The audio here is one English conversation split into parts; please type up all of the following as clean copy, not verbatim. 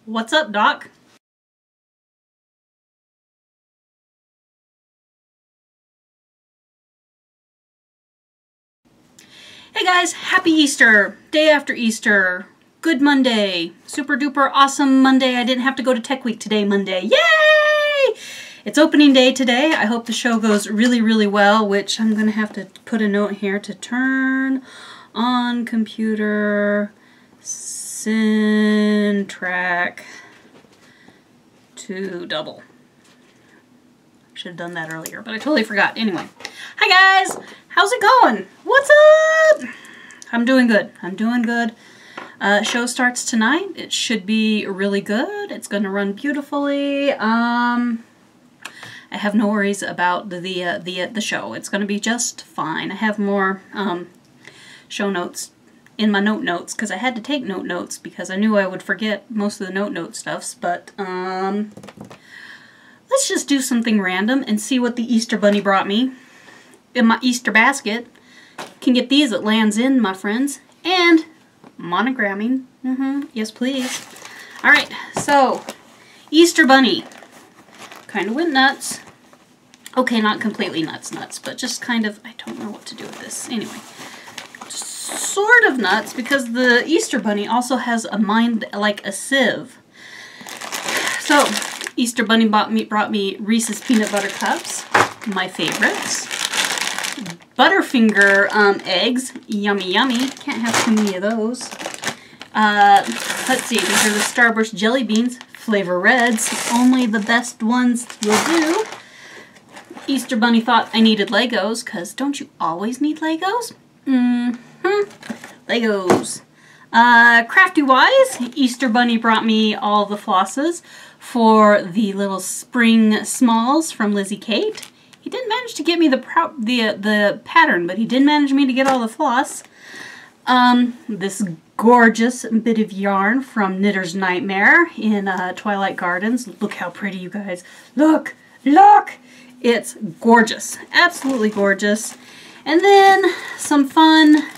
What's up, Doc? Hey guys, happy Easter! Day after Easter. Good Monday. Super duper awesome Monday. I didn't have to go to Tech Week today, Monday. Yay! It's opening day today. I hope the show goes really, really well, which I'm going to have to put a note here to turn on computer track to double. Should have done that earlier, but I totally forgot. Anyway, hi guys! How's it going? What's up? I'm doing good. I'm doing good. Show starts tonight. It should be really good. It's going to run beautifully. I have no worries about the show. It's going to be just fine. I have more show notes in my notes because I had to take notes because I knew I would forget most of the note stuffs. But let's just do something random and see what the Easter Bunny brought me in my Easter basket. Can get these at Land's End, my friends. And monogramming. Yes, please. Alright, so Easter Bunny. Kind of went nuts. Okay, not completely nuts, but just kind of, I don't know what to do with this. Anyway, sort of nuts because the Easter Bunny also has a mind like a sieve. So, Easter Bunny brought me Reese's Peanut Butter Cups, my favorites. Butterfinger eggs, yummy yummy. Can't have too many of those. Let's see, these are the Starburst Jelly Beans, flavor reds. Only the best ones will do. Easter Bunny thought I needed Legos, because don't you always need Legos? Legos. Crafty wise, Easter Bunny brought me all the flosses for the little spring smalls from Lizzie Kate. He didn't manage to get me the pattern, but he did manage me to get all the floss. This gorgeous bit of yarn from Knitter's Nightmare in Twilight Gardens. Look how pretty, you guys. Look! Look! It's gorgeous. Absolutely gorgeous. And then some fun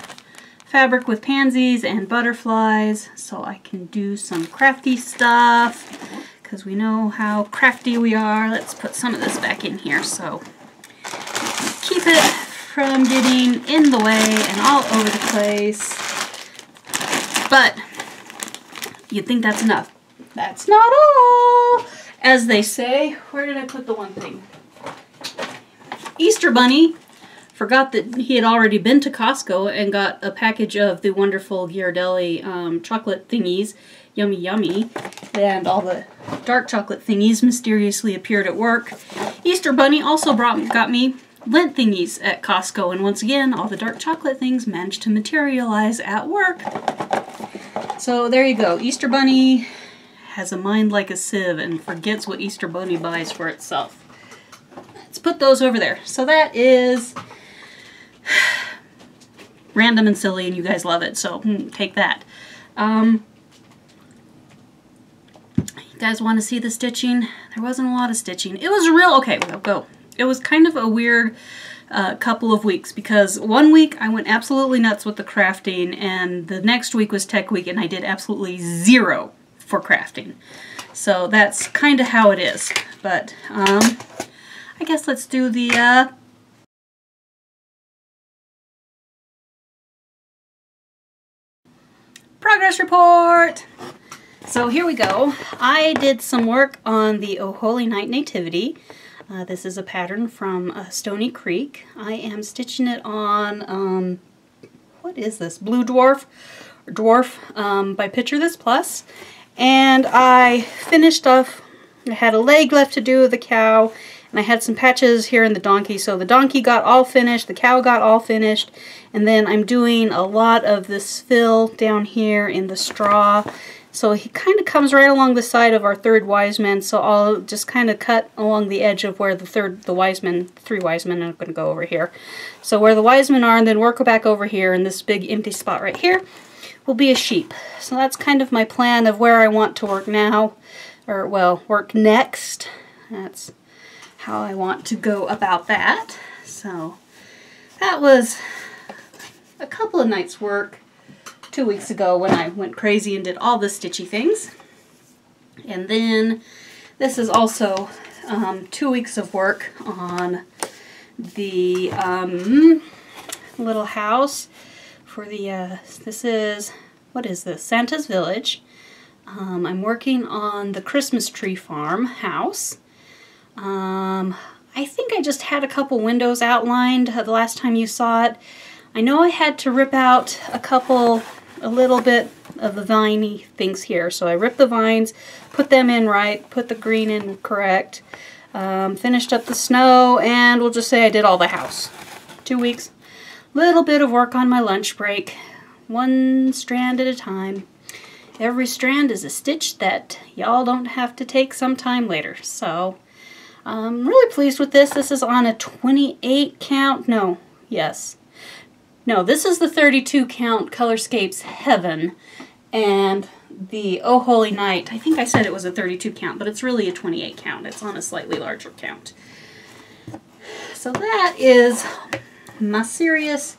fabric with pansies and butterflies so I can do some crafty stuff. Because we know how crafty we are. Let's put some of this back in here so keep it from getting in the way and all over the place. But you'd think that's enough. That's not all, as they say. Where did I put the one thing? Easter Bunny forgot that he had already been to Costco and got a package of the wonderful Ghirardelli chocolate thingies. Yummy yummy. And all the dark chocolate thingies mysteriously appeared at work. Easter Bunny also got me Lent thingies at Costco, and once again all the dark chocolate things managed to materialize at work. So there you go. Easter Bunny has a mind like a sieve and forgets what Easter Bunny buys for itself. Let's put those over there. So that is random and silly and you guys love it, so take that. You guys want to see the stitching? There wasn't a lot of stitching. It was real, okay, we'll go. It was kind of a weird couple of weeks because one week I went absolutely nuts with the crafting and the next week was Tech Week and I did absolutely zero for crafting. So that's kind of how it is. But I guess let's do the progress report. So here we go. I did some work on the Oh Holy Night Nativity. This is a pattern from Stony Creek. I am stitching it on, what is this? Blue Dwarf by Picture This Plus. And I finished off, I had a leg left to do of the cow, and I had some patches here in the donkey. So the donkey got all finished, the cow got all finished, and then I'm doing a lot of this fill down here in the straw. So he kind of comes right along the side of our third wise man, so I'll just kind of cut along the edge of where three wise men are going to go over here. So where the wise men are, and then work back over here, and this big empty spot right here will be a sheep. So that's kind of my plan of where I want to work now, or well, work next. That's how I want to go about that. So that was a couple of nights' work 2 weeks ago when I went crazy and did all the stitchy things. And then this is also 2 weeks of work on the little house for the, this is, what is this? Santa's Village. I'm working on the Christmas tree farm house. I think I just had a couple windows outlined the last time you saw it. I know I had to rip out a little bit of the viney things here. So I ripped the vines, put them in right, put the green in correct, finished up the snow, and we'll just say I did all the house. 2 weeks. Little bit of work on my lunch break. One strand at a time. Every strand is a stitch that y'all don't have to take some time later. So I'm really pleased with this. This is on a 28 count. No, yes. No, this is the 32 count ColorScapes Heaven, and the Oh Holy Night, I think I said it was a 32 count, but it's really a 28 count. It's on a slightly larger count. So that is my serious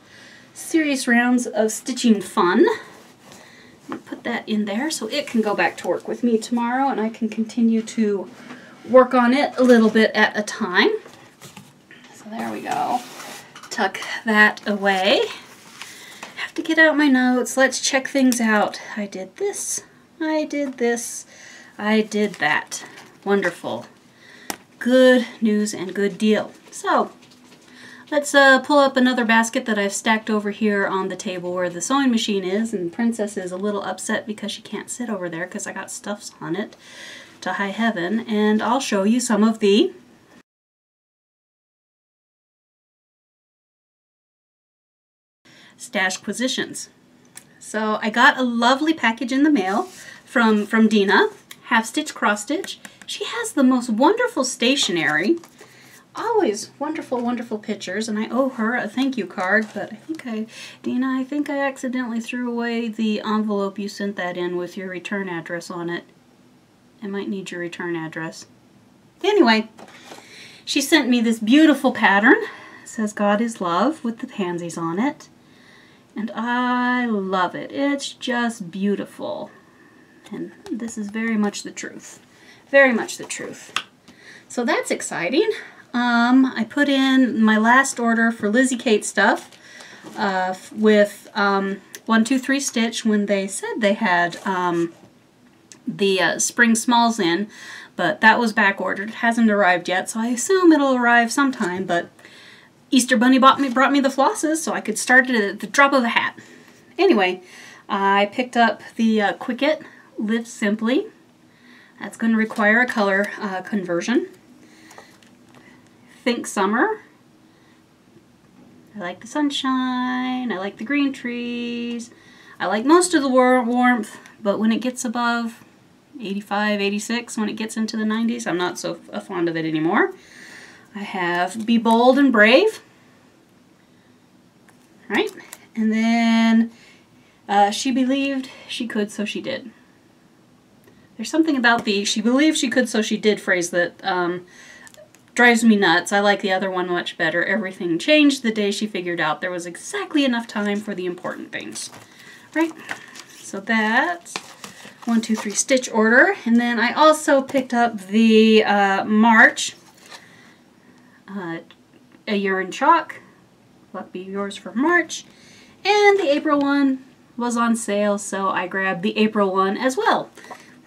rounds of stitching fun. I'll put that in there so it can go back to work with me tomorrow, and I can continue to work on it a little bit at a time. So there we go. Tuck that away. Have to get out my notes. Let's check things out. I did this. I did this. I did that. Wonderful. Good news and good deal. So let's pull up another basket that I've stacked over here on the table where the sewing machine is, and Princess is a little upset because she can't sit over there because I got stuffs on it to high heaven, and I'll show you some of the stash positions. So I got a lovely package in the mail from Dina, half stitch cross stitch. She has the most wonderful stationery, always wonderful pictures, and I owe her a thank you card, but Dina, I think I accidentally threw away the envelope you sent that in with your return address on it. I might need your return address. Anyway, she sent me this beautiful pattern. It says God is Love with the pansies on it. And I love it. It's just beautiful. And this is very much the truth. Very much the truth. So that's exciting. I put in my last order for Lizzie Kate stuff with 1, 2, 3 stitch when they said they had the spring smalls in, but that was back ordered. It hasn't arrived yet, so I assume it'll arrive sometime, but Easter Bunny brought me the flosses so I could start it at the drop of a hat. Anyway, I picked up the Quicket Live Simply. That's going to require a color conversion. Think Summer. I like the sunshine. I like the green trees. I like most of the warmth, but when it gets above 85, 86, when it gets into the 90s, I'm not so fond of it anymore. I have Be Bold and Brave. Right? And then She Believed She Could, So She Did. There's something about the She Believed She Could, So She Did phrase that drives me nuts. I like the other one much better. Everything changed the day she figured out there was exactly enough time for the important things. Right? So that's 1, 2, 3 stitch order. And then I also picked up the March A Year in Chalk. Luck be yours for March. And the April one was on sale, so I grabbed the April one as well.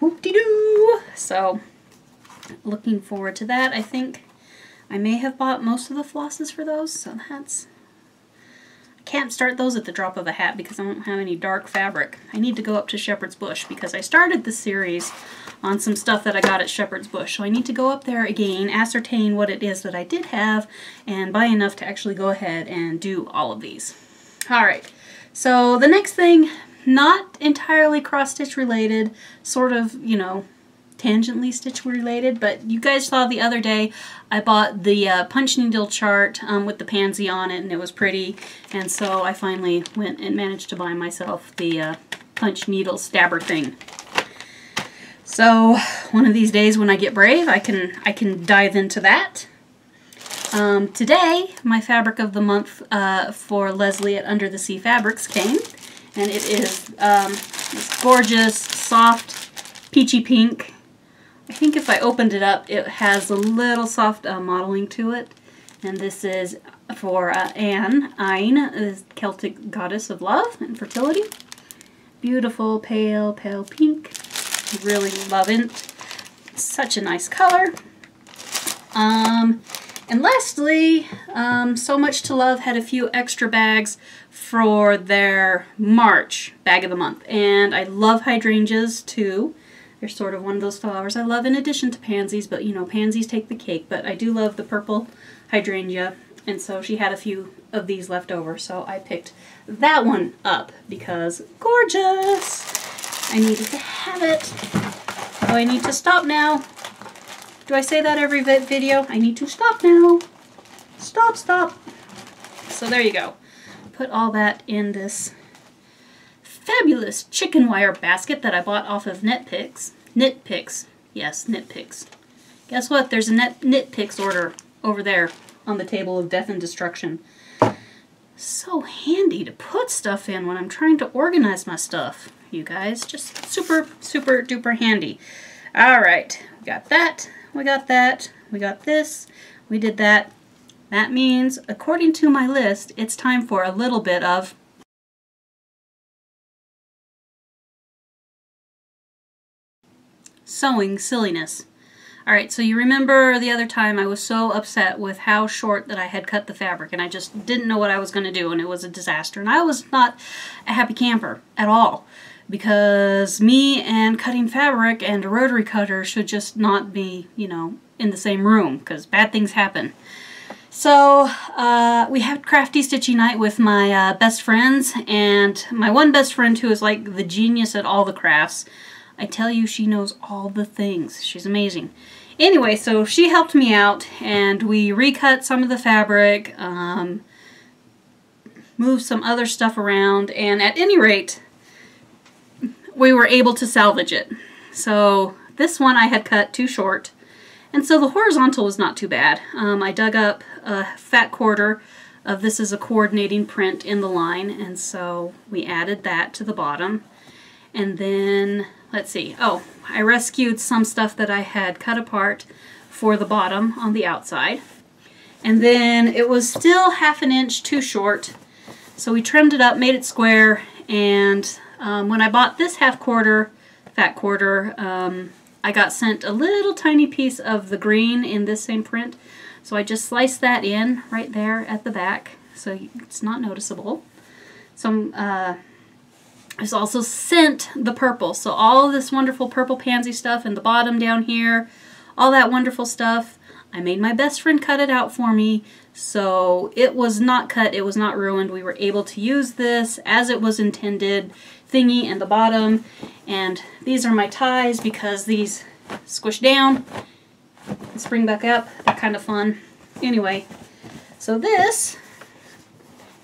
Whoop-de-doo! So, looking forward to that. I think I may have bought most of the flosses for those, so that's... I can't start those at the drop of a hat because I don't have any dark fabric. I need to go up to Shepherd's Bush because I started the series on some stuff that I got at Shepherd's Bush. So I need to go up there again, ascertain what it is that I did have, and buy enough to actually go ahead and do all of these. Alright, so the next thing, not entirely cross-stitch related, sort of, you know, tangentially stitch related, but you guys saw the other day I bought the punch needle chart with the pansy on it, and it was pretty, and so I finally went and managed to buy myself the punch needle stabber thing. So one of these days when I get brave, I can dive into that. Today my fabric of the month for Leslie at Under the Sea Fabrics came, and it is this gorgeous soft peachy pink I think if I opened it up, it has a little soft modeling to it. And this is for Anne, the Celtic goddess of love and fertility. Beautiful, pale, pale pink. Really love it. Such a nice color. And lastly, So Much to Love had a few extra bags for their March bag of the month. And I love hydrangeas too. They're sort of one of those flowers I love in addition to pansies, but you know, pansies take the cake. But I do love the purple hydrangea, and so she had a few of these left over, so I picked that one up because gorgeous! I needed to have it. Oh, I need to stop now. Do I say that every video? I need to stop now. Stop, stop. So there you go. Put all that in this fabulous chicken wire basket that I bought off of Knitpicks. Knitpicks. Yes, Knitpicks. Guess what? There's a Knitpicks order over there on the table of death and destruction. So handy to put stuff in when I'm trying to organize my stuff, you guys. Just super, super duper handy. Alright, we got that, we got that, we got this, we did that. That means, according to my list, it's time for a little bit of sewing silliness. Alright, so you remember the other time I was so upset with how short that I had cut the fabric, and I just didn't know what I was going to do, and it was a disaster. And I was not a happy camper at all, because me and cutting fabric and a rotary cutter should just not be, you know, in the same room, because bad things happen. So we had crafty stitchy night with my best friends, and my one best friend who is like the genius at all the crafts. I tell you, she knows all the things. She's amazing. Anyway, so she helped me out, and we recut some of the fabric, moved some other stuff around, and at any rate, we were able to salvage it. So this one I had cut too short, and so the horizontal was not too bad. I dug up a fat quarter of This Is a Coordinating Print in the line, and so we added that to the bottom. And then, let's see, oh, I rescued some stuff that I had cut apart for the bottom on the outside. And then it was still ½ an inch too short, so we trimmed it up, made it square, and when I bought this fat quarter, I got sent a little tiny piece of the green in this same print, so I just sliced that in right there at the back, so it's not noticeable. Some I was also sent the purple, so all of this wonderful purple pansy stuff in the bottom down here, all that wonderful stuff. I made my best friend cut it out for me, so it was not cut, it was not ruined. We were able to use this as it was intended, thingy in the bottom. And these are my ties because these squish down and spring back up. They're kind of fun. Anyway, so this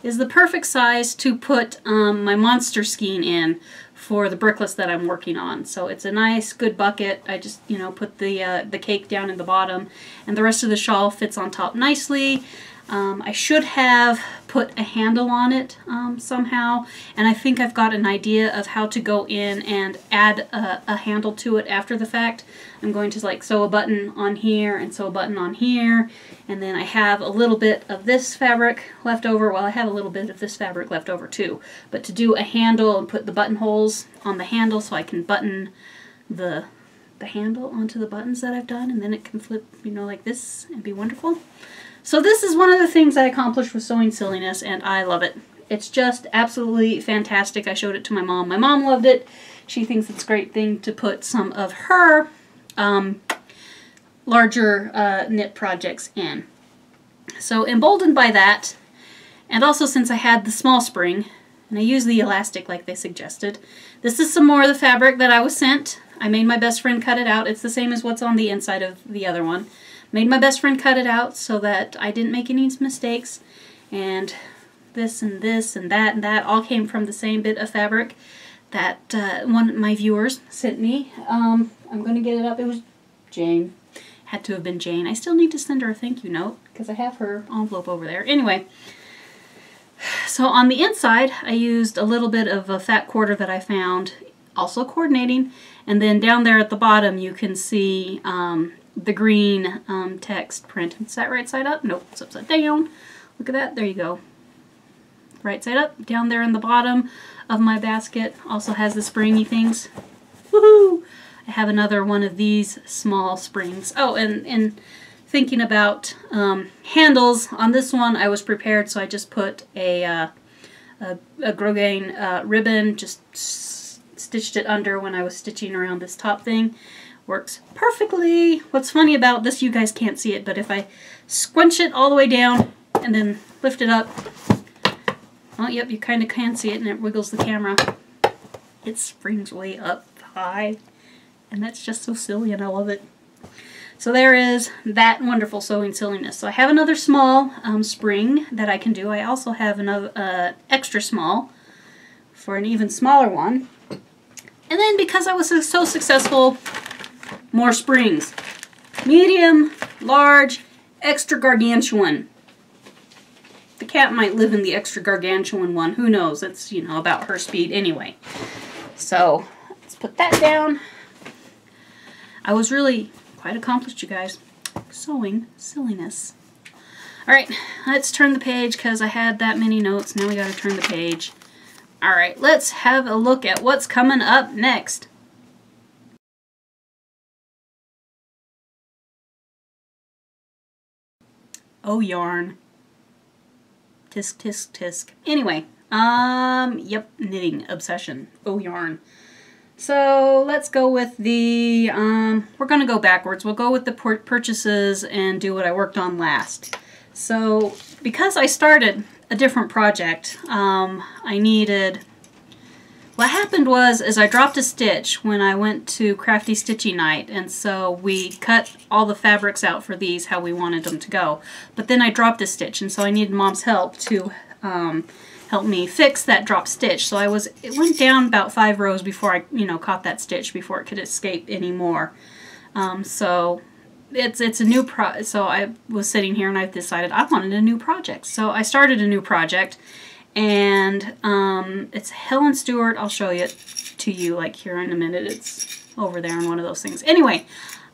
is the perfect size to put my monster skein in for the Brickless that I'm working on. So it's a nice, good bucket. I just, you know, put the cake down in the bottom, and the rest of the shawl fits on top nicely. I should have put a handle on it somehow, and I think I've got an idea of how to go in and add a handle to it after the fact. I'm going to like sew a button on here and sew a button on here, and then I have a little bit of this fabric left over. Well, I have a little bit of this fabric left over too, but to do a handle and put the buttonholes on the handle so I can button the handle onto the buttons that I've done, and then it can flip, you know, like this and be wonderful. So this is one of the things I accomplished with Sewing Silliness, and I love it. It's just absolutely fantastic. I showed it to my mom. My mom loved it. She thinks it's a great thing to put some of her larger knit projects in. So emboldened by that, and also since I had the small spring, and I used the elastic like they suggested, this is some more of the fabric that I was sent. I made my best friend cut it out. It's the same as what's on the inside of the other one. Made my best friend cut it out so that I didn't make any mistakes, and this and that all came from the same bit of fabric that one of my viewers sent me. I'm going to get it up. It was Jane. Had to have been Jane. I still need to send her a thank you note because I have her envelope over there. Anyway, so on the inside I used a little bit of a fat quarter that I found also coordinating. And then down there at the bottom you can see the green text print. Is that right side up? Nope, it's upside down. Look at that, there you go. Right side up, down there in the bottom of my basket also has the springy things. Woohoo! I have another one of these small springs. Oh, and thinking about handles, on this one I was prepared, so I just put a gradiant ribbon, just stitched it under when I was stitching around this top thing. Works perfectly. What's funny about this, you guys can't see it, but if I squinch it all the way down and then lift it up, oh, yep, you kind of can see it, and it wiggles the camera. It springs way up high, and that's just so silly, and I love it. So there is that wonderful sewing silliness. So I have another small spring that I can do. I also have another extra small for an even smaller one. And then because I was so successful, more springs. Medium, large, extra gargantuan. The cat might live in the extra gargantuan one. Who knows? It's, you know, about her speed anyway. So let's put that down. I was really quite accomplished, you guys. Sewing silliness. Alright, let's turn the page because I had that many notes. Now we gotta turn the page. Alright, let's have a look at what's coming up next. Oh, yarn. Tisk, tisk, tisk. Anyway, yep, knitting obsession. Oh, yarn. So let's go with the, we're going to go backwards. We'll go with the purchases and do what I worked on last. So because I started a different project, I needed, what happened was I dropped a stitch when I went to Crafty Stitchy Night, and so we cut all the fabrics out for these how we wanted them to go. But then I dropped a stitch, and so I needed Mom's help to help me fix that drop stitch. So it went down about 5 rows before I, you know, caught that stitch before it could escape anymore. So it's a new so I was sitting here and I decided I wanted a new project. So I started a new project, and it's Helen Stewart. I'll show it to you like here in a minute. It's over there on one of those things. Anyway,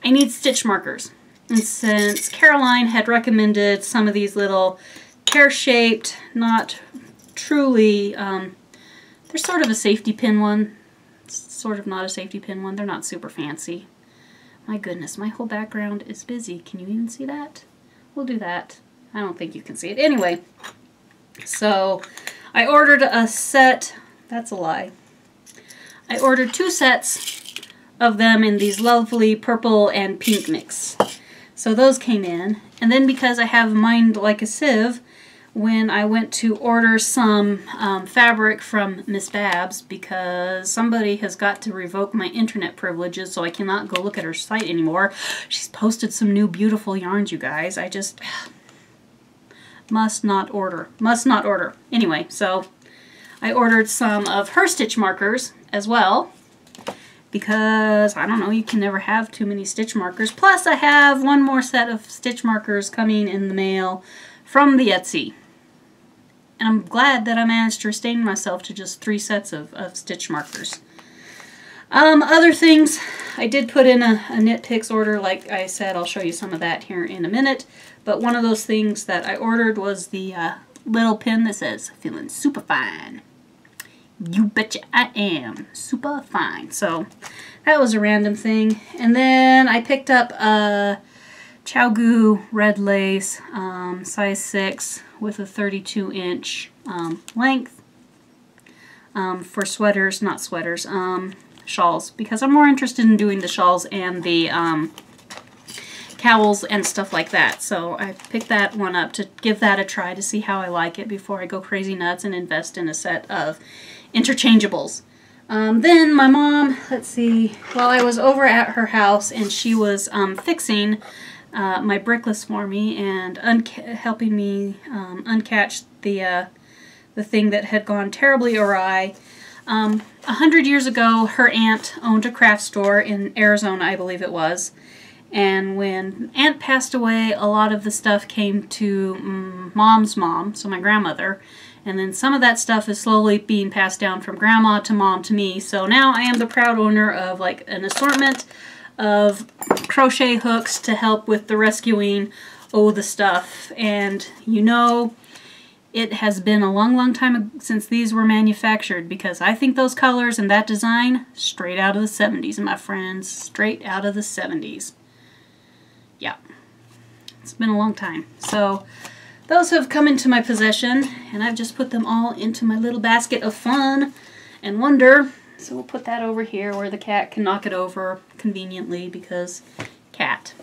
I need stitch markers. And since Caroline had recommended some of these little pear-shaped, not truly, they're sort of a safety pin one, sort of not a safety pin one. They're not super fancy. My goodness, my whole background is busy. Can you even see that? We'll do that. I don't think you can see it. Anyway, so I ordered a set. That's a lie. I ordered 2 sets of them in these lovely purple and pink mix. So those came in. And then because I have Mind Like a Sieve, when I went to order some fabric from Miss Babs, because somebody has got to revoke my internet privileges so I cannot go look at her site anymore. She's posted some new beautiful yarns, you guys. I just must not order. Must not order. Anyway, so I ordered some of her stitch markers as well, because, I don't know, you can never have too many stitch markers. Plus I have one more set of stitch markers coming in the mail from the Etsy. And I'm glad that I managed to restrain myself to just 3 sets of stitch markers. Other things, I did put in a Knit Picks order. Like I said, I'll show you some of that here in a minute. But one of those things that I ordered was the little pin that says, "Feeling super fine." You betcha I am. Super fine. So that was a random thing. And then I picked up a Chowgoo red lace, size 6 with a 32-inch length for sweaters, not sweaters, shawls, because I'm more interested in doing the shawls and the cowls and stuff like that. So I picked that one up to give that a try to see how I like it before I go crazy nuts and invest in a set of interchangeables. Then my mom, let's see, while I was over at her house and she was fixing my Brickless for me and helping me uncatch the thing that had gone terribly awry. 100 years ago, her aunt owned a craft store in Arizona, I believe it was. And when Aunt passed away, a lot of the stuff came to Mom's mom, so my grandmother, And then some of that stuff is slowly being passed down from grandma to mom to me. So now I am the proud owner of like an assortment of crochet hooks to help with the rescuing the stuff. And you know, it has been a long time since these were manufactured, because I think those colors and that design straight out of the 70s, my friends, straight out of the 70s. Yeah, it's been a long time. So those have come into my possession, and I've just put them all into my little basket of fun and wonder. So we'll put that over here where the cat can knock it over conveniently, because cat.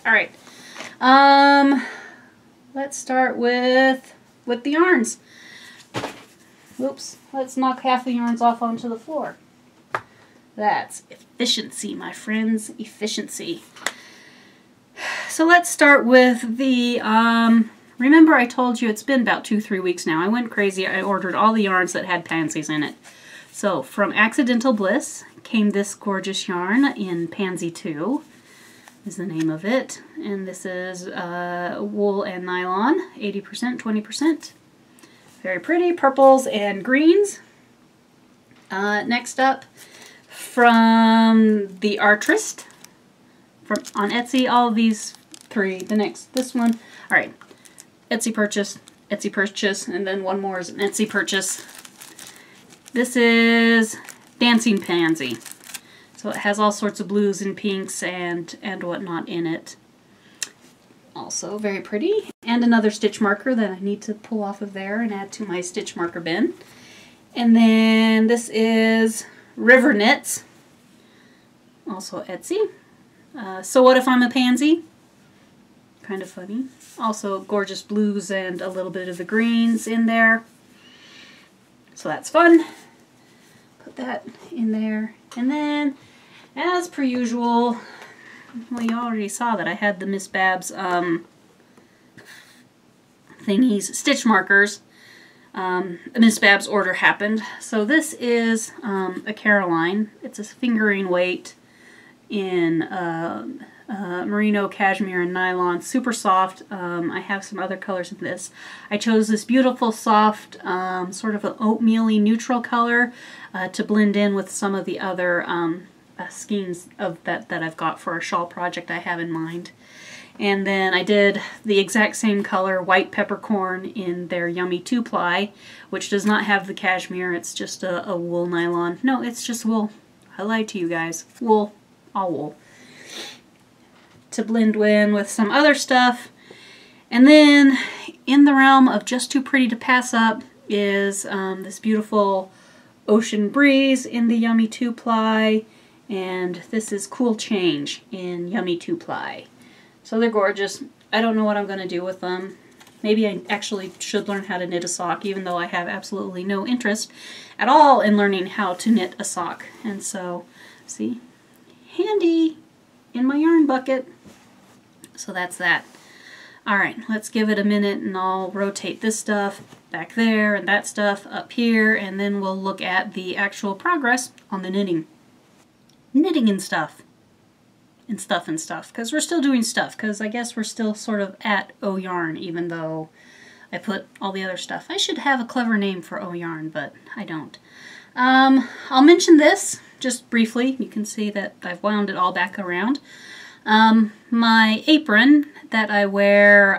All right. Let's start with the yarns. Whoops. Let's knock half the yarns off onto the floor. That's efficiency, my friends. Efficiency. So let's start with the, remember I told you it's been about 2-3 weeks now. I went crazy. I ordered all the yarns that had pansies in it. So from Accidental Bliss came this gorgeous yarn in Pansy 2 is the name of it. And this is wool and nylon, 80%, 20%. Very pretty, purples and greens. Next up, from the Artist, on Etsy, all of these three. This one, all right, Etsy purchase, and then one more is an Etsy purchase. This is Dancing Pansy. So it has all sorts of blues and pinks and whatnot in it. Also very pretty. And another stitch marker that I need to pull off of there and add to my stitch marker bin. And then this is River Knits. Also Etsy. So What If I'm a Pansy? Kind of funny. Also gorgeous blues and a little bit of the greens in there. So that's fun. Put that in there. And then, as per usual, well, you already saw that I had the Miss Babs thingies, stitch markers. Miss Babs order happened. So this is a Caroline. It's a fingering weight in merino, cashmere, and nylon. Super soft. I have some other colors in this. I chose this beautiful, soft, sort of an oatmeal-y neutral color to blend in with some of the other schemes of that I've got for a shawl project I have in mind. And then I did the exact same color, white peppercorn, in their Yummy 2-ply, which does not have the cashmere. It's just a wool nylon. No, it's just wool. I lied to you guys. Wool. All wool. To blend in with some other stuff. And then in the realm of just too pretty to pass up is this beautiful Ocean Breeze in the Yummy 2-ply, and this is Cool Change in Yummy 2-ply. So they're gorgeous. I don't know what I'm going to do with them. Maybe I actually should learn how to knit a sock, even though I have absolutely no interest at all in learning how to knit a sock. And so, see, handy in my yarn bucket. So that's that. Alright, let's give it a minute and I'll rotate this stuff back there and that stuff up here, and then we'll look at the actual progress on the knitting. Knitting and stuff. And stuff, because we're still doing stuff, because I guess we're still sort of at O Yarn, even though I put all the other stuff. I should have a clever name for O Yarn, but I don't. I'll mention this just briefly. You can see that I've wound it all back around. My apron that I wear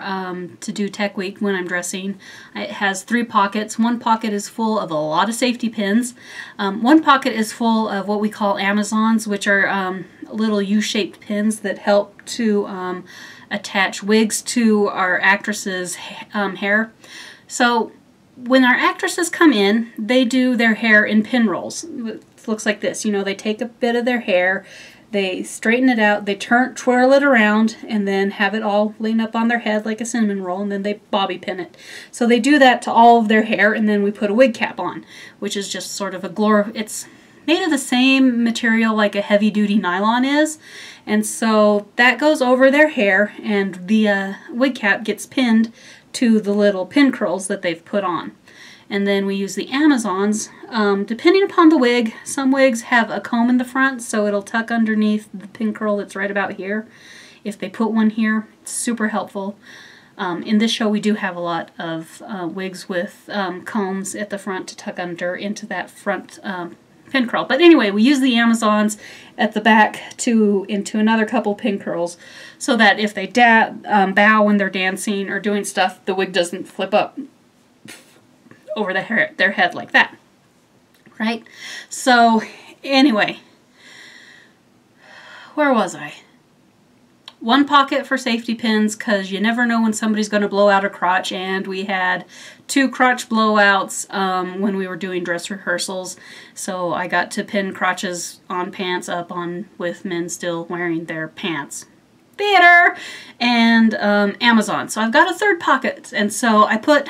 to do Tech Week when I'm dressing, it has 3 pockets. One pocket is full of a lot of safety pins. One pocket is full of what we call Amazons, which are little U-shaped pins that help to attach wigs to our actresses' hair. So when our actresses come in, they do their hair in pin rolls. It looks like this. You know, they take a bit of their hair, they straighten it out, they twirl it around, and then have it all lean up on their head like a cinnamon roll, and then they bobby pin it. So they do that to all of their hair, and then we put a wig cap on, which is just sort of it's made of the same material like a heavy-duty nylon is, and so that goes over their hair, and the wig cap gets pinned to the little pin curls that they've put on. And then we use the Amazons. Depending upon the wig, some wigs have a comb in the front, so it'll tuck underneath the pin curl that's right about here. If they put one here, it's super helpful. In this show we do have a lot of wigs with combs at the front to tuck under into that front pin curl. But anyway, we use the Amazons at the back into another couple pin curls so that if they bow when they're dancing or doing stuff, the wig doesn't flip up over their head like that. Right? So anyway, where was I? One pocket for safety pins, because you never know when somebody's going to blow out a crotch, and we had 2 crotch blowouts when we were doing dress rehearsals, so I got to pin crotches on pants up on with men still wearing their pants. Theater! And Amazon. So I've got a third pocket, and so I put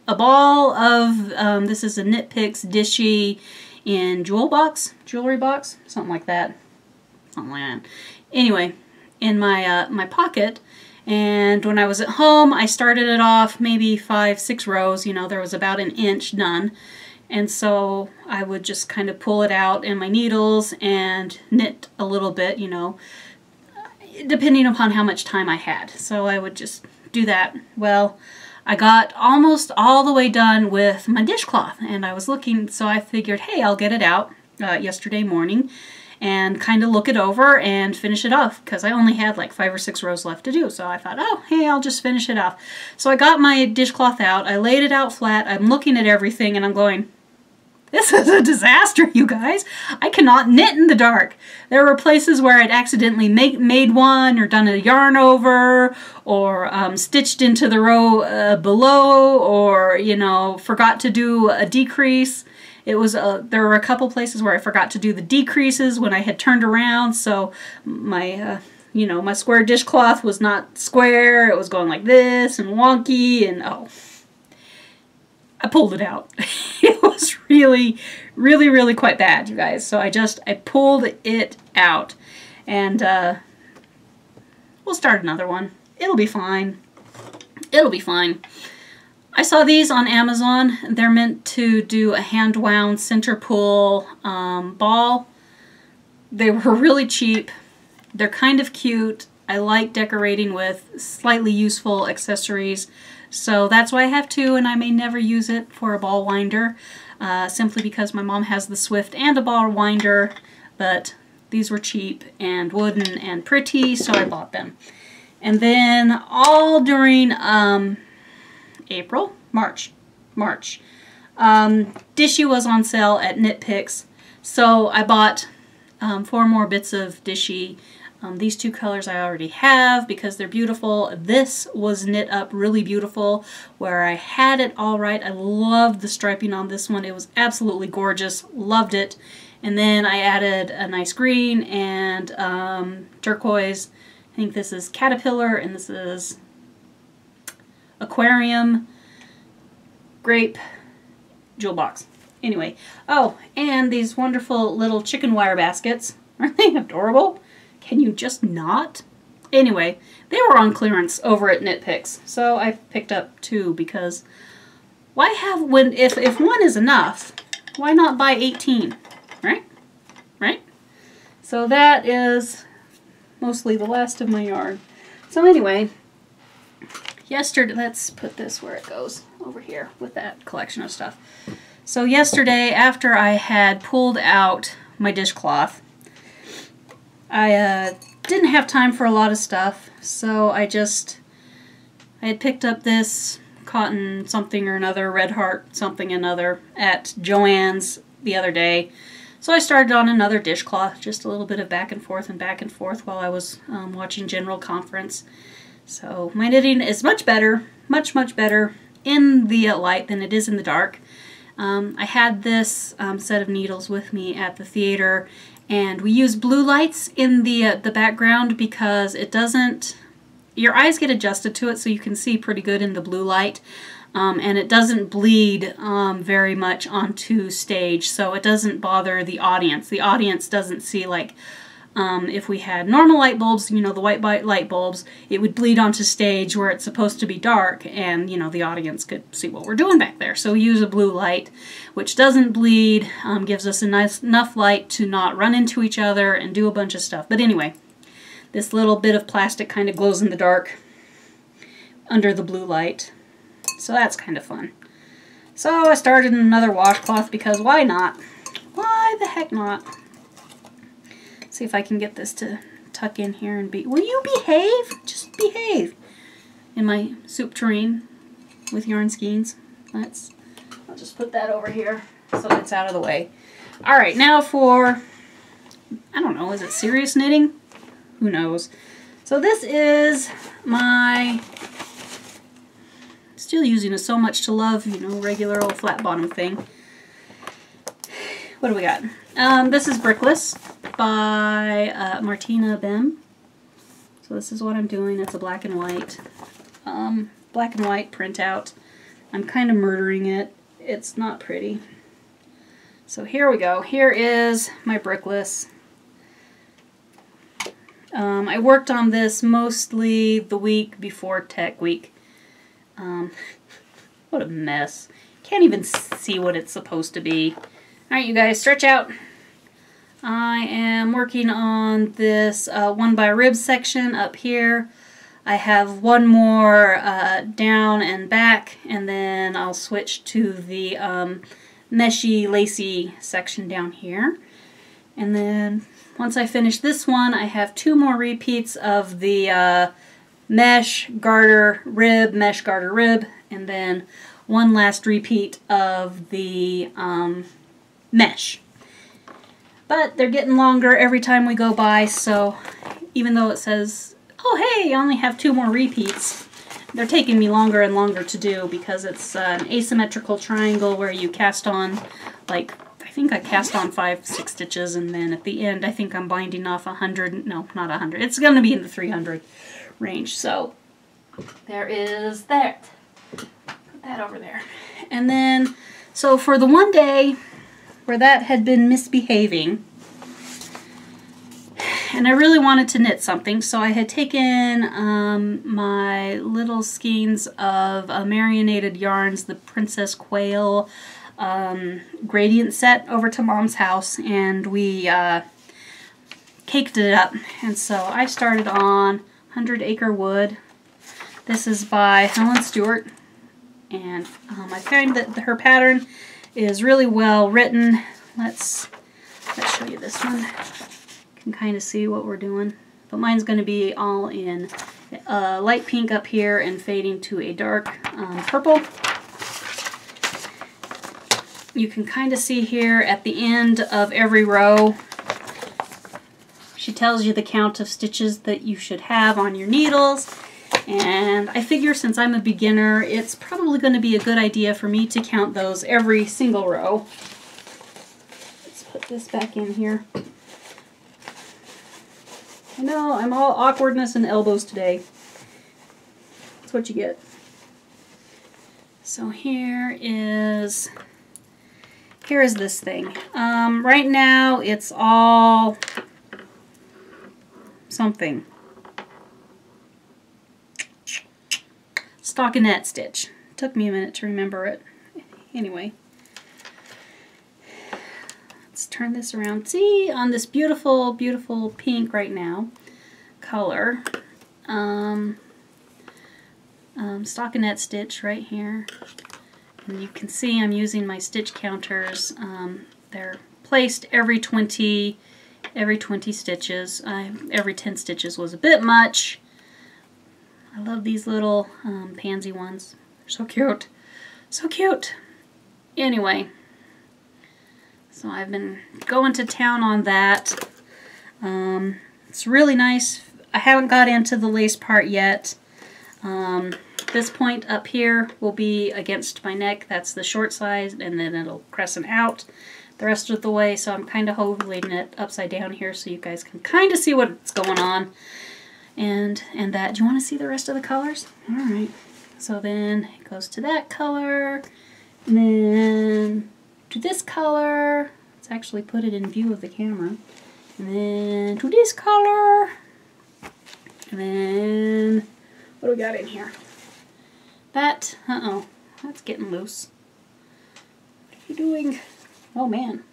a ball of, this is a Knit Picks Dishy in jewelry box, something like that. Something like that. Anyway, in my my pocket, and when I was at home I started it off maybe 5-6 rows, you know, there was about an inch done, and so I would just kind of pull it out in my needles and knit a little bit, you know, depending upon how much time I had. So I would just do that. Well, I got almost all the way done with my dishcloth, and I was looking, so I figured, hey, I'll get it out yesterday morning and kind of look it over and finish it off, because I only had like 5 or 6 rows left to do. So I thought, oh, hey, I'll just finish it off. So I got my dishcloth out, I laid it out flat, I'm looking at everything, and I'm going, this is a disaster, you guys. I cannot knit in the dark. There were places where I'd accidentally made one, or done a yarn over, or stitched into the row below, or, you know, forgot to do a decrease. It was there were a couple places where I forgot to do the decreases when I had turned around, so my you know, my square dishcloth was not square. It was going like this and wonky, and oh, I pulled it out. It was really, really, really quite bad, you guys. So I pulled it out, and we'll start another one. It'll be fine. It'll be fine. I saw these on Amazon. They're meant to do a hand-wound center pull ball. They were really cheap. They're kind of cute. I like decorating with slightly useful accessories. So that's why I have 2, and I may never use it for a ball winder, simply because my mom has the Swift and a ball winder, but these were cheap and wooden and pretty, so I bought them. And then all during March. Dishy was on sale at Knit Picks, so I bought 4 more bits of Dishy. These 2 colors I already have because they're beautiful. This was knit up really beautiful where I had it all right. I loved the striping on this one. It was absolutely gorgeous. Loved it. And then I added a nice green and turquoise. I think this is Caterpillar and this is Aquarium, Grape, Jewel Box. Anyway, oh, and these wonderful little chicken wire baskets. Aren't they adorable? Can you just not? Anyway, they were on clearance over at Knit Picks, so I picked up 2 because why have, if 1 is enough, why not buy 18, right? Right? So that is mostly the last of my yarn. So anyway, yesterday, let's put this where it goes, over here with that collection of stuff. So yesterday, after I had pulled out my dishcloth, I didn't have time for a lot of stuff, so I had picked up this cotton something or another, Red Heart something another at Joann's the other day. So I started on another dishcloth, just a little bit of back and forth while I was watching General Conference. So my knitting is much better, much better in the light than it is in the dark. I had this set of needles with me at the theater, and we use blue lights in the background because it doesn't, your eyes get adjusted to it so you can see pretty good in the blue light, and it doesn't bleed very much onto stage, so it doesn't bother the audience. The audience doesn't see, like, if we had normal light bulbs, you know, the white light bulbs, it would bleed onto stage where it's supposed to be dark, and, you know, the audience could see what we're doing back there. So we use a blue light, which doesn't bleed, gives us enough light to not run into each other and do a bunch of stuff. But anyway, this little bit of plastic kind of glows in the dark. under the blue light. So that's kind of fun. So I started another washcloth because why not? Why the heck not? See if I can get this to tuck in here and be... Will you behave? Just behave. In my soup tureen with yarn skeins. I'll just put that over here so it's out of the way. Alright, now for... I don't know, is it serious knitting? Who knows? So this is my... Still using a So Much to Love, you know, regular old flat bottom thing. What do we got? This is Brickless by Martina Behem. So this is what I'm doing. It's a black and white printout. I'm kind of murdering it. It's not pretty. So here we go. Here is my Brickless. I worked on this mostly the week before Tech Week. What a mess. Can't even see what it's supposed to be. Alright, you guys, stretch out. I am working on this 1 by rib section up here. I have one more down and back, and then I'll switch to the meshy, lacy section down here. And then once I finish this one, I have 2 more repeats of the mesh, garter, rib, mesh, garter, rib, and then one last repeat of the mesh. But they're getting longer every time we go by, so even though it says, oh hey, I only have 2 more repeats, they're taking me longer and longer to do because it's an asymmetrical triangle where you cast on, like, I think I cast on 5-6 stitches, and then at the end I think I'm binding off 100, no, not 100, it's going to be in the 300 range. So there is that. Put that over there. And then, so for the one day where that had been misbehaving, and I really wanted to knit something, so I had taken my little skeins of Marianated yarns, the Princess Quail gradient set, over to Mom's house, and we caked it up. And so I started on 100 Acre Wood. This is by Helen Stewart, and I find that her pattern is really well written. Let's show you this one. You can kind of see what we're doing, but mine's going to be all in light pink up here and fading to a dark purple. You can kind of see here at the end of every row, she tells you the count of stitches that you should have on your needles. And I figure since I'm a beginner, it's probably going to be a good idea for me to count those every single row. Let's put this back in here. I know, I'm all awkwardness and elbows today. That's what you get. So here is this thing. Right now it's all something. Stockinette stitch. Took me a minute to remember it. Anyway. Let's turn this around. See, on this beautiful, beautiful pink right now color. Stockinette stitch right here. And you can see I'm using my stitch counters. They're placed every 20 stitches. Every 10 stitches was a bit much. I love these little pansy ones. They're so cute. So cute. Anyway, so I've been going to town on that. It's really nice. I haven't got into the lace part yet. This point up here will be against my neck. That's the short size, and then it'll crescent out the rest of the way. So I'm kind of holding it upside down here so you guys can kind of see what's going on. And that. Do you want to see the rest of the colors? All right. So then it goes to that color, and then to this color. Let's actually put it in view of the camera. And then to this color. And then what do we got in here? That, uh-oh, that's getting loose. What are you doing? Oh man,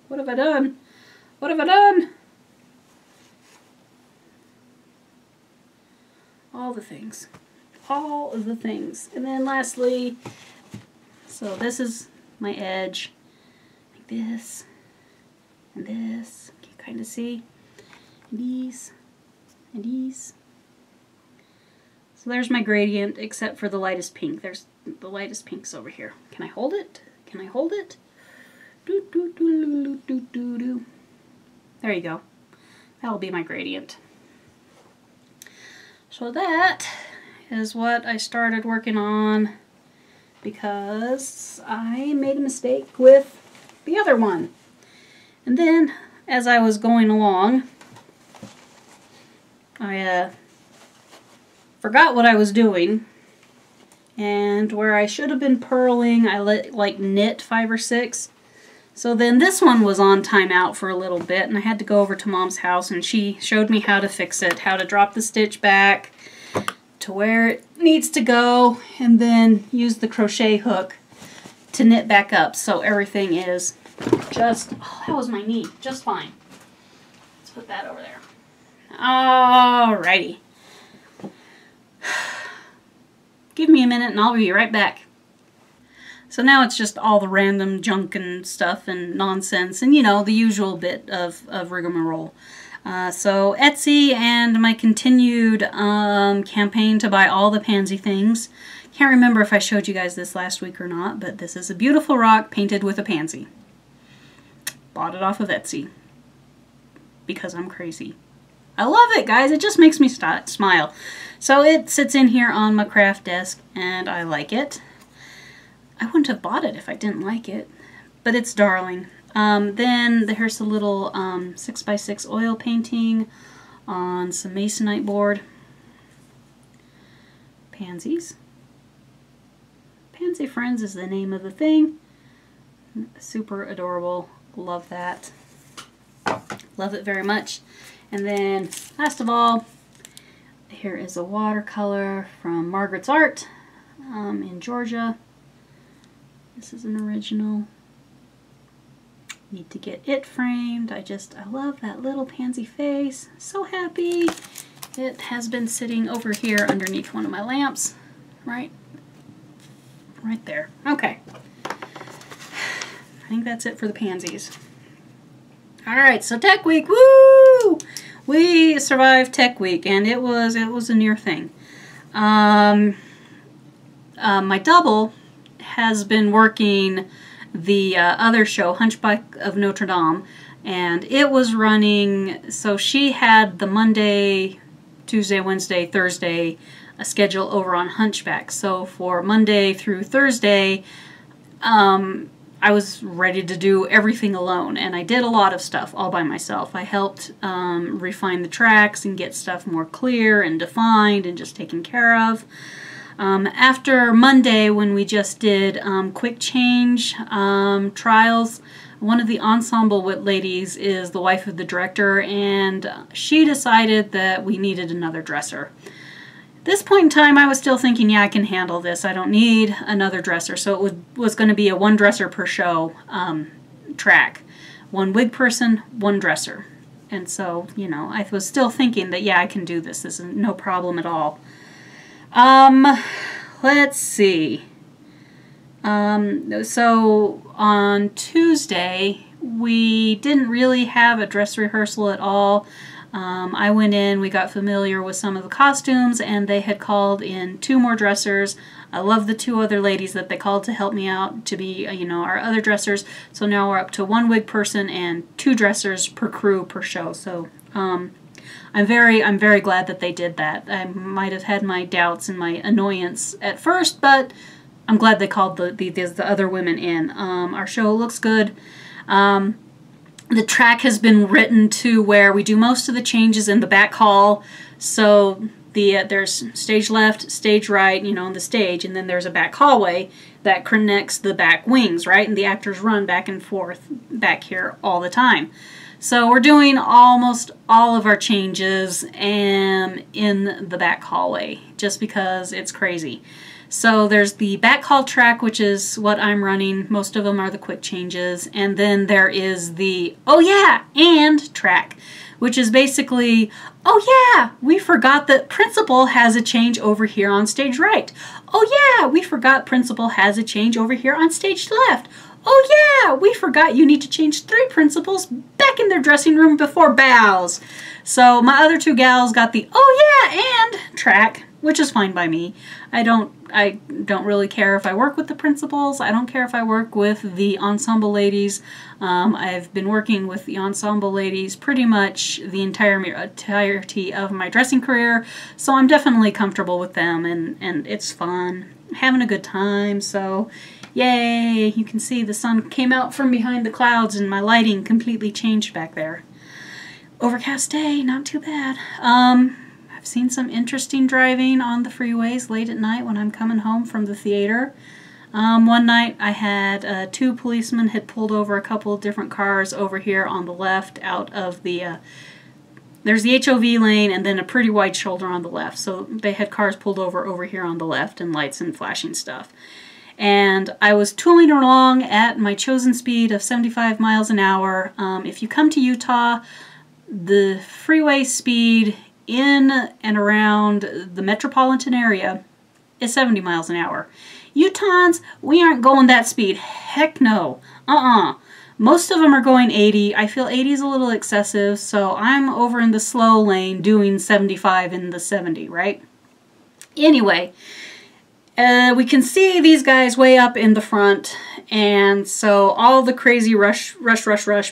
what have I done? What have I done? All the things. all of the things. And then lastly, so this is my edge, like this, and this. Can you kind of see? And these, and these. So there's my gradient, except for the lightest pink. There's the lightest pinks over here. Can I hold it? Can I hold it? Do, do, do, do, do, do, do. There you go. That'll be my gradient. So that is what I started working on because I made a mistake with the other one. And then, as I was going along, I forgot what I was doing, and where I should have been purling, I like knit 5 or 6. So then this one was on timeout for a little bit, and I had to go over to Mom's house, and she showed me how to fix it, how to drop the stitch back to where it needs to go, and then use the crochet hook to knit back up so everything is just, oh, that was my knee, just fine. Let's put that over there. Alrighty. Give me a minute and I'll be right back. So now it's just all the random junk and stuff and nonsense and, you know, the usual bit of rigmarole. So Etsy and my continued campaign to buy all the pansy things. Can't remember if I showed you guys this last week or not, but this is a beautiful rock painted with a pansy. Bought it off of Etsy because I'm crazy. I love it, guys. It just makes me smile. So it sits in here on my craft desk, and I like it. I wouldn't have bought it if I didn't like it, but it's darling. Then here's a little 6x6 oil painting on some masonite board. Pansies. Pansy Friends is the name of the thing. Super adorable. Love that. Love it very much. And then, last of all, here is a watercolor from Margaret's Art in Georgia. This is an original. Need to get it framed. I love that little pansy face. So happy. It has been sitting over here underneath one of my lamps. Right there. Okay. I think that's it for the pansies. Alright, so Tech Week, woo! We survived Tech Week, and it was a near thing. My double has been working the other show, Hunchback of Notre Dame, and it was running, so she had the Monday, Tuesday, Wednesday, Thursday schedule over on Hunchback. So for Monday through Thursday, I was ready to do everything alone, and I did a lot of stuff all by myself. I helped refine the tracks and get stuff more clear and defined and just taken care of. After Monday, when we just did quick change trials, one of the ensemble ladies is the wife of the director, and she decided that we needed another dresser. At this point in time, I was still thinking, yeah, I can handle this. I don't need another dresser. So it was going to be a one dresser per show track. One wig person, one dresser. And so, you know, I was still thinking that, yeah, I can do this. This is no problem at all. Let's see. So on Tuesday, we didn't really have a dress rehearsal at all. I went in, we got familiar with some of the costumes, and they had called in 2 more dressers. I love the 2 other ladies that they called to help me out to be, you know, our other dressers. So now we're up to 1 wig person and 2 dressers per crew per show. So I'm very glad that they did that. I might have had my doubts and my annoyance at first, but I'm glad they called the other women in. Our show looks good. The track has been written to where we do most of the changes in the back hall. So there's stage left, stage right, you know, on the stage, and then there's a back hallway that connects the back wings, right? And the actors run back and forth back here all the time. So we're doing almost all of our changes in the back hallway just because it's crazy. So there's the backhaul track, which is what I'm running. Most of them are the quick changes. And then there is the, oh yeah, and track, which is basically, oh yeah, we forgot that Principal has a change over here on stage right. Oh yeah, we forgot Principal has a change over here on stage left. Oh yeah, we forgot you need to change 3 principals back in their dressing room before bows. So my other 2 gals got the oh yeah and track, which is fine by me. I don't really care if I work with the principals. I don't care if I work with the ensemble ladies. I've been working with the ensemble ladies pretty much the entirety of my dressing career, so I'm definitely comfortable with them, and it's fun. I'm having a good time, so yay! You can see the sun came out from behind the clouds and my lighting completely changed back there. Overcast day, not too bad. I've seen some interesting driving on the freeways late at night when I'm coming home from the theater. One night I had 2 policemen had pulled over a couple of different cars over here on the left out of the, there's the HOV lane and then a pretty wide shoulder on the left. So they had cars pulled over here on the left and lights and flashing stuff. And I was tooling along at my chosen speed of 75 miles an hour. If you come to Utah, the freeway speed in and around the metropolitan area is 70 miles an hour. Utahns, we aren't going that speed. Heck no. Most of them are going 80. I feel 80 is a little excessive, so I'm over in the slow lane doing 75 in the 70, right? Anyway, we can see these guys way up in the front, and so all the crazy rush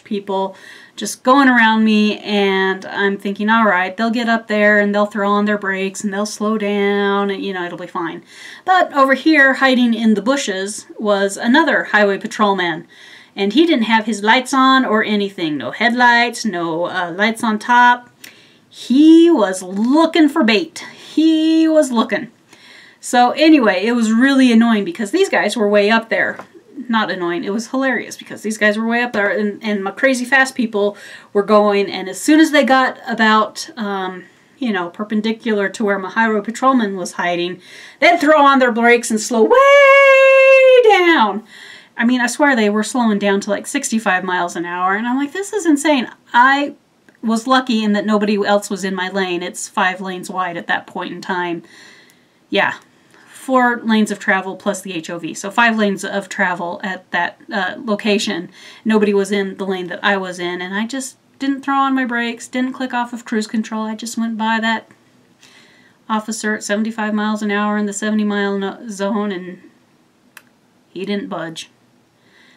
people just going around me, and I'm thinking, all right, they'll get up there and they'll throw on their brakes and they'll slow down and, you know, it'll be fine. But over here, hiding in the bushes, was another highway patrolman, and he didn't have his lights on or anything. No headlights, no lights on top. He was looking for bait. He was looking. So anyway, it was really annoying because these guys were way up there. Not annoying, it was hilarious because these guys were way up there, and my crazy fast people were going, and as soon as they got about, you know, perpendicular to where my highway patrolman was hiding, they'd throw on their brakes and slow way down. I mean, I swear they were slowing down to like 65 miles an hour, and I'm like, this is insane. I was lucky in that nobody else was in my lane. It's 5 lanes wide at that point in time. Yeah. 4 lanes of travel plus the HOV. So 5 lanes of travel at that location. Nobody was in the lane that I was in, and I just didn't throw on my brakes, didn't click off of cruise control. I just went by that officer at 75 miles an hour in the 70-mile zone, and he didn't budge.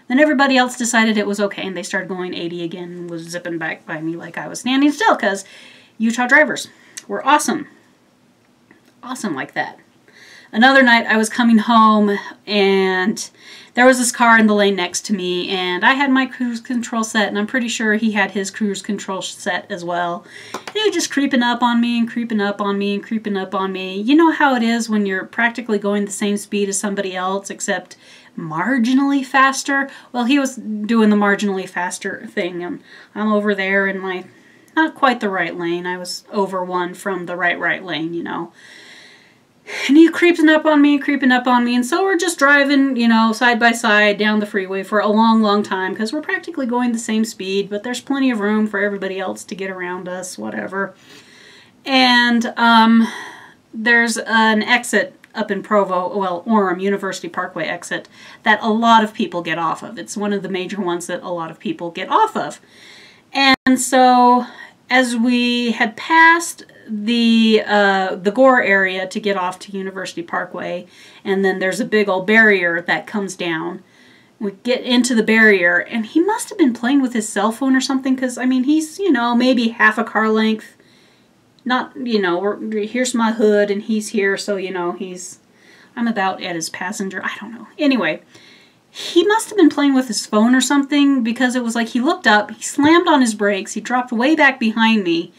Then everybody else decided it was okay, and they started going 80 again and was zipping back by me like I was standing still, because Utah drivers were awesome. Awesome like that. Another night I was coming home and there was this car in the lane next to me, and I had my cruise control set, and I'm pretty sure he had his cruise control set as well. And he was just creeping up on me and creeping up on me and creeping up on me. You know how it is when you're practically going the same speed as somebody else except marginally faster? Well, he was doing the marginally faster thing, and I'm over there in my not quite the right lane. I was over one from the right lane, you know. And he creeping up on me, and so we're just driving, you know, side by side down the freeway for a long time, because we're practically going the same speed, but there's plenty of room for everybody else to get around us, whatever. And there's an exit up in Provo, well, Orem, University Parkway exit, that a lot of people get off of. It's one of the major ones that a lot of people get off of. And so as we had passed the Gore area to get off to University Parkway, and then there's a big old barrier that comes down. We get into the barrier, and he must have been playing with his cell phone or something, because, I mean, he's, you know, maybe half a car length. Not, you know, here's my hood, and he's here, so, you know, I'm about at his passenger. I don't know. Anyway, he must have been playing with his phone or something, because it was like he looked up, he slammed on his brakes, he dropped way back behind me,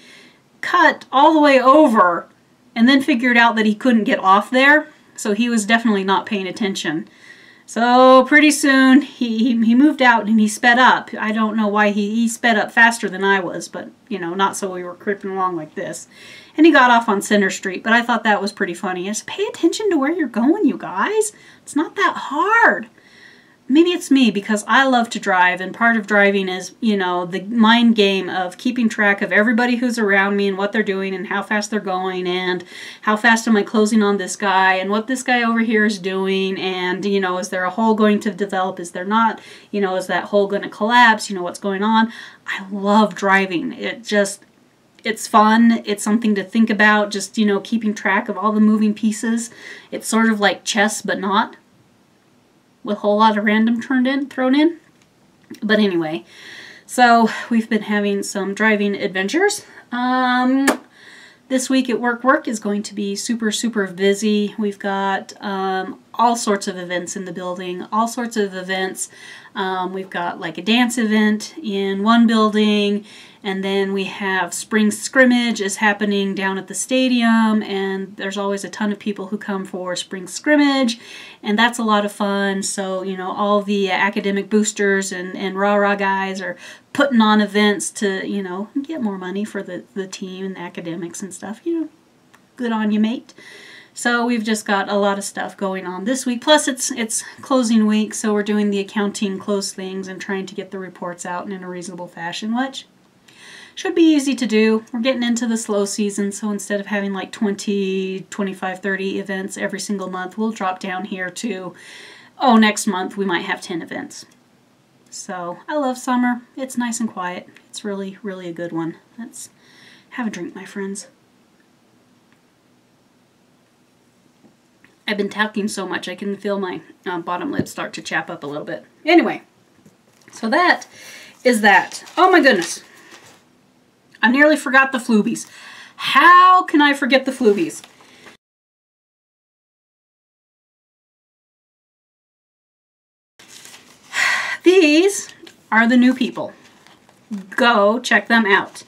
cut all the way over, and then figured out that he couldn't get off there, so he was definitely not paying attention. So pretty soon he moved out and he sped up. I don't know why he sped up faster than I was, but you know, not so we were creeping along like this. And he got off on Center Street, but I thought that was pretty funny. I said, pay attention to where you're going, you guys. It's not that hard. Maybe it's me because I love to drive, and part of driving is, you know, the mind game of keeping track of everybody who's around me and what they're doing and how fast they're going and how fast am I closing on this guy and what this guy over here is doing, and, you know, is there a hole going to develop, is there not, you know, is that hole going to collapse, you know, what's going on. I love driving. It's fun. It's something to think about, just, you know, keeping track of all the moving pieces. It's sort of like chess, but not, with a whole lot of random thrown in. But anyway, so we've been having some driving adventures. This week at work is going to be super busy. We've got all sorts of events in the building, all sorts of events. We've got like a dance event in one building, and then we have spring scrimmage is happening down at the stadium, and there's always a ton of people who come for spring scrimmage, and that's a lot of fun. So, you know, all the academic boosters and rah-rah guys are putting on events to, you know, get more money for the team and the academics and stuff. You know, good on you, mate. So we've just got a lot of stuff going on this week. Plus it's closing week, so we're doing the accounting close things and trying to get the reports out in a reasonable fashion, which should be easy to do. We're getting into the slow season, so instead of having like 20, 25, 30 events every single month, we'll drop down here to, oh, next month we might have 10 events. So I love summer. It's nice and quiet. It's really a good one. Let's have a drink, my friends. I've been talking so much I can feel my bottom lip start to chap up a little bit. Anyway, so that is that. Oh my goodness. I nearly forgot the Floobies. How can I forget the Floobies? These are the new people. Go check them out.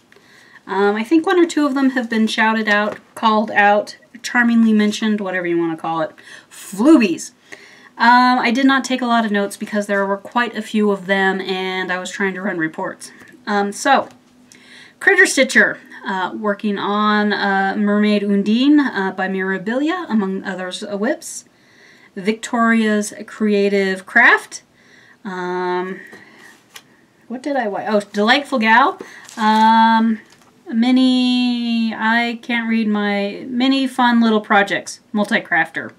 I think one or two of them have been shouted out, called out, charmingly mentioned, whatever you want to call it. Floobies. I did not take a lot of notes because there were quite a few of them and I was trying to run reports. So, Critter Stitcher, working on Mermaid Undine by Mirabilia, among others whips. Victoria's Creative Craft. What did I watch? Oh, Delightful Gal. Mini, I can't read my, Mini Fun Little Projects, Multi-Crafter.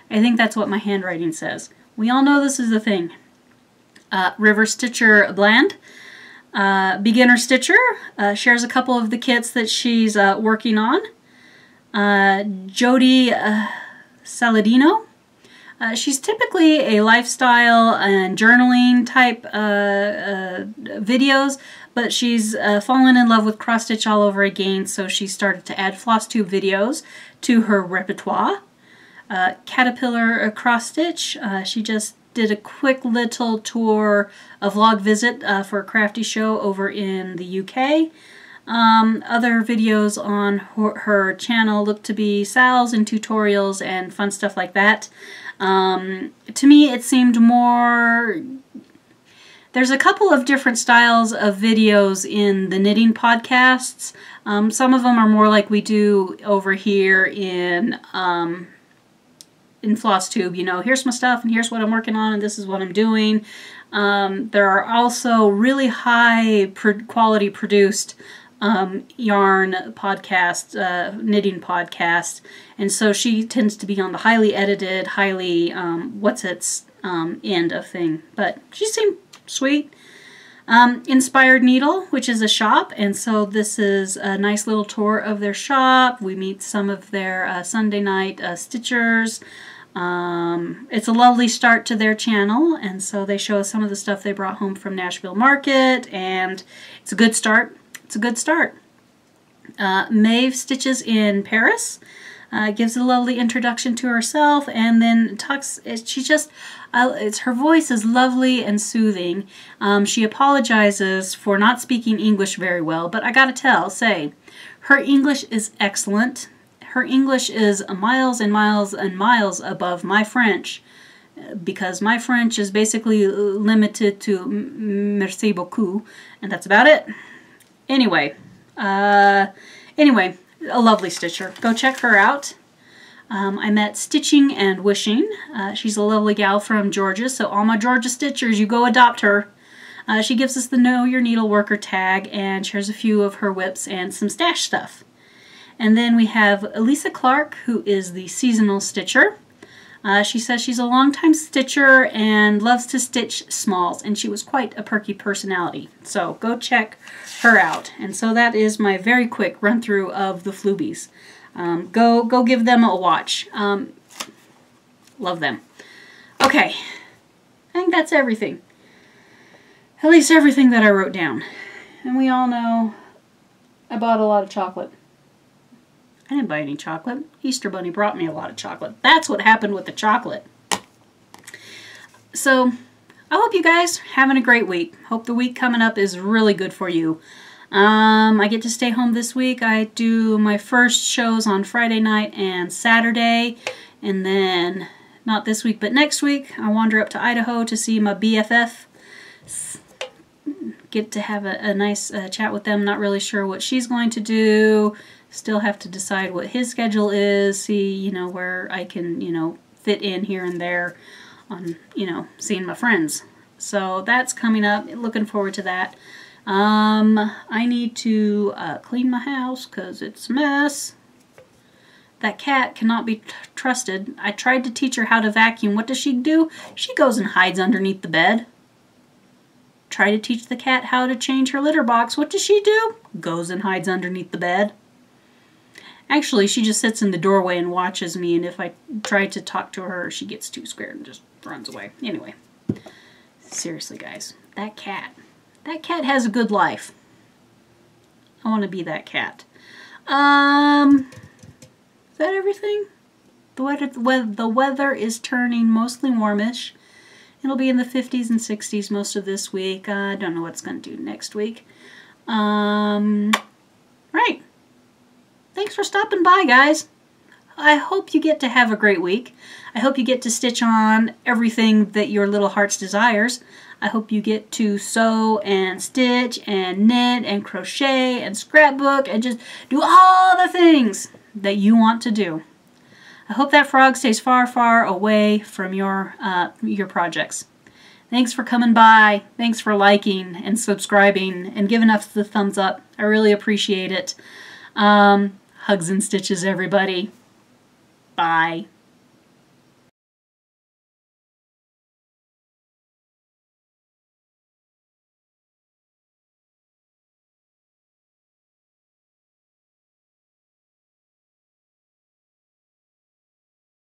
I think that's what my handwriting says. We all know this is a thing. River Stitcher Bland. Beginner Stitcher shares a couple of the kits that she's working on. Jody Saladino. She's typically a lifestyle and journaling type videos, but she's fallen in love with cross stitch all over again, so she started to add Flosstube videos to her repertoire. Caterpillar cross stitch. She just did a quick little tour, a vlog visit for a crafty show over in the UK. Other videos on her channel look to be sales and tutorials and fun stuff like that. To me it seemed more, there's a couple of different styles of videos in the knitting podcasts. Some of them are more like we do over here in Flosstube, you know, here's my stuff and here's what I'm working on and this is what I'm doing. There are also really high quality produced yarn podcast, knitting podcast, and so she tends to be on the highly edited, highly end of thing, but she seemed sweet. Inspired Needle, which is a shop, and so this is a nice little tour of their shop. We meet some of their Sunday night stitchers. It's a lovely start to their channel, and so they show us some of the stuff they brought home from Nashville Market, and it's a good start. It's a good start. Maeve Stitches in Paris. Gives a lovely introduction to herself, and then talks, she just, her voice is lovely and soothing. She apologizes for not speaking English very well, but I gotta say, her English is excellent. Her English is miles and miles and miles above my French, because my French is basically limited to merci beaucoup, and that's about it. Anyway, a lovely stitcher. Go check her out. I met Stitching and Wishing. She's a lovely gal from Georgia, so all my Georgia stitchers, you go adopt her. She gives us the Know Your Needleworker tag and shares a few of her whips and some stash stuff. And then we have Elisa Clark, who is the seasonal stitcher. She says she's a longtime stitcher and loves to stitch smalls, and she was quite a perky personality. So go check her out. And so that is my very quick run through of the Floobies. Go give them a watch. Love them. Okay, I think that's everything. At least everything that I wrote down. And we all know I bought a lot of chocolate. I didn't buy any chocolate. Easter Bunny brought me a lot of chocolate. That's what happened with the chocolate. So, I hope you guys are having a great week. Hope the week coming up is really good for you. I get to stay home this week. I do my first shows on Friday night and Saturday. And then, not this week, but next week, I wander up to Idaho to see my BFF. Get to have a nice chat with them. Not really sure what she's going to do. Still have to decide what his schedule is. See, you know, where I can, you know, fit in here and there on, you know, seeing my friends. So that's coming up. Looking forward to that. I need to clean my house because it's a mess. That cat cannot be trusted. I tried to teach her how to vacuum. What does she do? She goes and hides underneath the bed. Try to teach the cat how to change her litter box. What does she do? Goes and hides underneath the bed. Actually, she just sits in the doorway and watches me, and if I try to talk to her, she gets too scared and just runs away. Anyway, seriously, guys, that cat has a good life. I want to be that cat. Is that everything? The weather is turning mostly warmish. It'll be in the 50s and 60s most of this week. I don't know what it's going to do next week. Right. Thanks for stopping by, guys. I hope you get to have a great week. I hope you get to stitch on everything that your little heart's desires. I hope you get to sew and stitch and knit and crochet and scrapbook and just do all the things that you want to do. I hope that frog stays far, far away from your projects. Thanks for coming by. Thanks for liking and subscribing and giving us the thumbs up. I really appreciate it. Hugs and stitches, everybody. Bye.